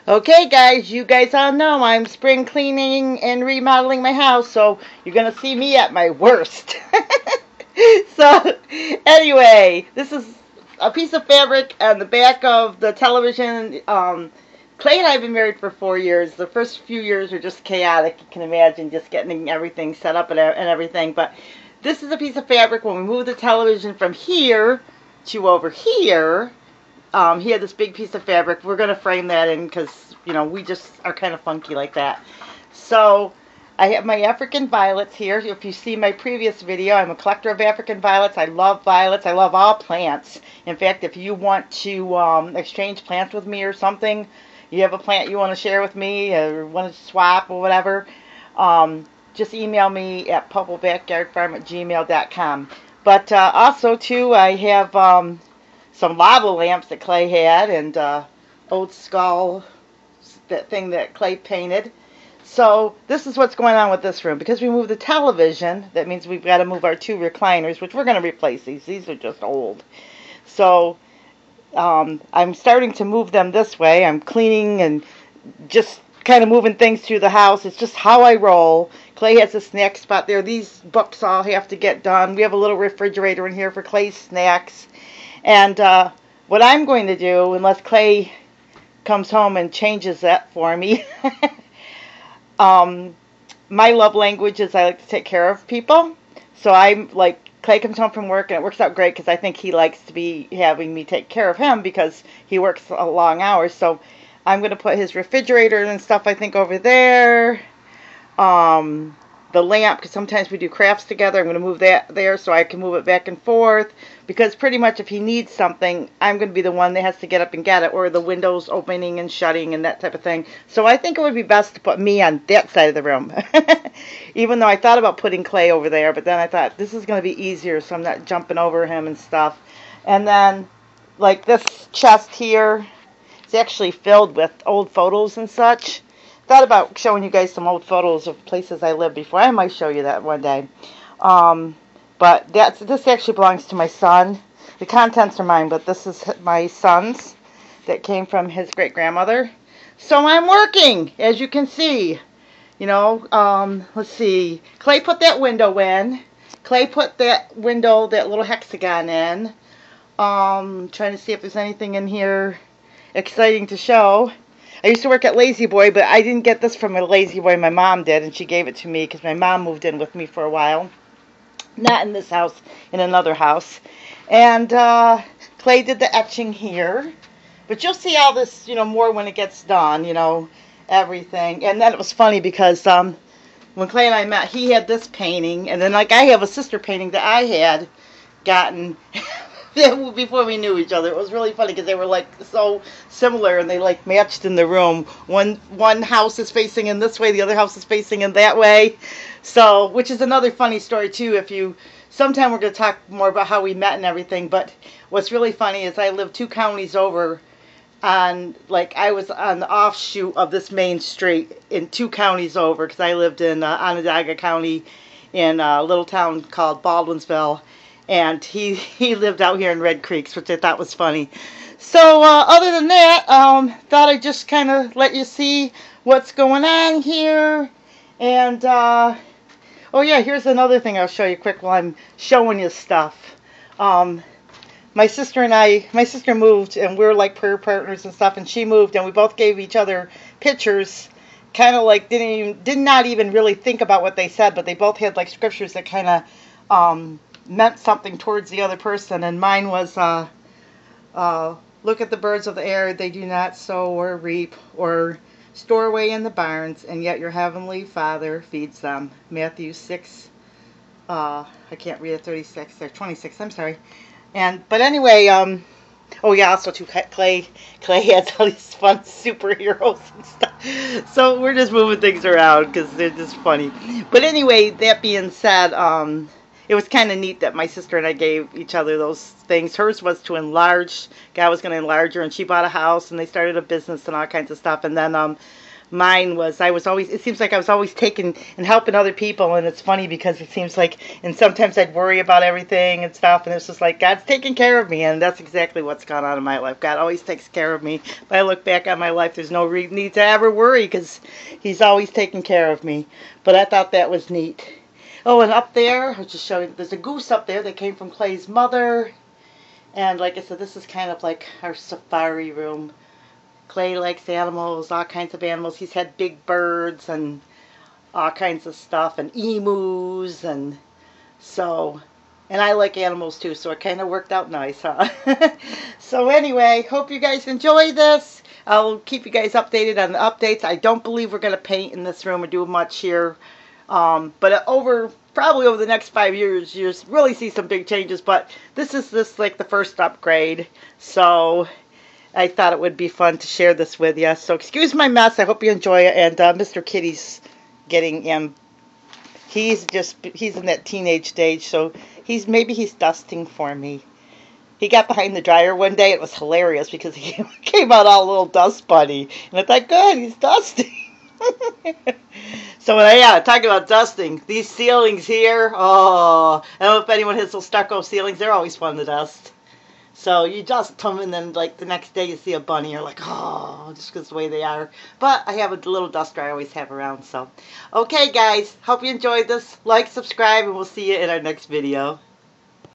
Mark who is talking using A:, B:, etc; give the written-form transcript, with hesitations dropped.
A: Okay, guys, you guys all know I'm spring cleaning and remodeling my house, so you're going to see me at my worst. So, anyway, this is a piece of fabric on the back of the television. Clay and I have been married for 4 years. The first few years were just chaotic. You can imagine just getting everything set up and everything. But this is a piece of fabric. When we move the television from here to over here, he had this big piece of fabric. We're going to frame that in because, we just are kind of funky like that. So I have my African violets here. If you see my previous video, I'm a collector of African violets. I love violets. I love all plants. In fact, if you want to exchange plants with me or something, you have a plant you want to share with me or want to swap or whatever, just email me at purplebackyardfarm@gmail.com. But also, too, I have some lava lamps that Clay had and old skull, that thing that Clay painted. So this is what's going on with this room. Because we moved the television, that means we've got to move our two recliners, which we're going to replace these. These are just old. So I'm starting to move them this way. I'm cleaning and just kind of moving things through the house. It's just how I roll. Clay has a snack spot there. These books all have to get done. We have a little refrigerator in here for Clay's snacks. And what I'm going to do, unless Clay comes home and changes that for me, my love language is I like to take care of people. So I'm like, Clay comes home from work and it works out great because I think he likes to be having me take care of him because he works long hours. So I'm going to put his refrigerator and stuff, I think, over there. The lamp, because sometimes we do crafts together. I'm going to move that there so I can move it back and forth. Because pretty much if he needs something, I'm going to be the one that has to get up and get it. Or the windows opening and shutting and that type of thing. So I think it would be best to put me on that side of the room. Even though I thought about putting Clay over there. But then I thought, this is going to be easier so I'm not jumping over him and stuff. And then, like this chest here, it's actually filled with old photos and such. Thought about showing you guys some old photos of places I lived before. I might show you that one day. But this actually belongs to my son. The contents are mine, but this is my son's that came from his great-grandmother. So I'm working, as you can see. Let's see. Clay put that window in. Clay put that window, that little hexagon in. Trying to see if there's anything in here exciting to show. I used to work at Lazy Boy, but I didn't get this from a Lazy Boy. My mom did, and she gave it to me because my mom moved in with me for a while. Not in this house, in another house. And Clay did the etching here. But you'll see all this, more when it gets done, everything. And then it was funny because when Clay and I met, he had this painting. And then, I have a sister painting that I had gotten before we knew each other. It was really funny because they were so similar and they matched in the room. One house is facing in this way, the other house is facing in that way. So, which is another funny story too. Sometime we're going to talk more about how we met and everything. But what's really funny is I lived 2 counties over, and I was on the offshoot of this main street in 2 counties over because I lived in Onondaga County in a little town called Baldwinsville. And he lived out here in Red Creeks, which I thought was funny. So other than that, thought I'd just kind of let you see what's going on here. And, oh yeah, here's another thing I'll show you quick while I'm showing you stuff. My sister moved, and we're like prayer partners and stuff, and she moved, and we both gave each other pictures, kind of did not even really think about what they said, but they both had scriptures that kind of, meant something towards the other person, and mine was look at the birds of the air, they do not sow or reap or store away in the barns, and yet your heavenly Father feeds them. Matthew 6, I can't read it, 36 or 26, I'm sorry. But anyway, oh yeah, also too, Clay has all these fun superheroes and stuff, so we're just moving things around because they're just funny. But anyway, that being said, it was kind of neat that my sister and I gave each other those things. Hers was to enlarge. God was going to enlarge her, and she bought a house, and they started a business and all kinds of stuff. And then mine was, I was always, it seems like I was always taking and helping other people, and it's funny because it seems like, and sometimes I'd worry about everything and stuff, and it's just like, God's taking care of me, and that's exactly what's gone on in my life. God always takes care of me. If I look back on my life, there's no need to ever worry, because He's always taking care of me. But I thought that was neat. Oh, and up there, I'll just show you, there's a goose up there that came from Clay's mother, and like I said, this is kind of like our safari room. Clay likes animals, all kinds of animals. He's had big birds and all kinds of stuff, and emus, and so, and I like animals too, so it kind of worked out nice, huh? So anyway, hope you guys enjoy this. I'll keep you guys updated on the updates. I don't believe we're going to paint in this room or do much here, but probably over the next 5 years, you'll really see some big changes. But this is like the first upgrade, so I thought it would be fun to share this with you. So excuse my mess. I hope you enjoy it. And Mr. Kitty's getting he's in that teenage stage, so maybe he's dusting for me. He got behind the dryer one day. It was hilarious because he came out all a little dust bunny, and I thought, good, he's dusting. So yeah, talking about dusting, these ceilings here. Oh, I don't know if anyone has those stucco ceilings. They're always fun to dust. So you dust them, and then like the next day you see a bunny, you're like, oh, just because the way they are. But I have a little duster I always have around. So, okay, guys, hope you enjoyed this. Like, subscribe, and we'll see you in our next video.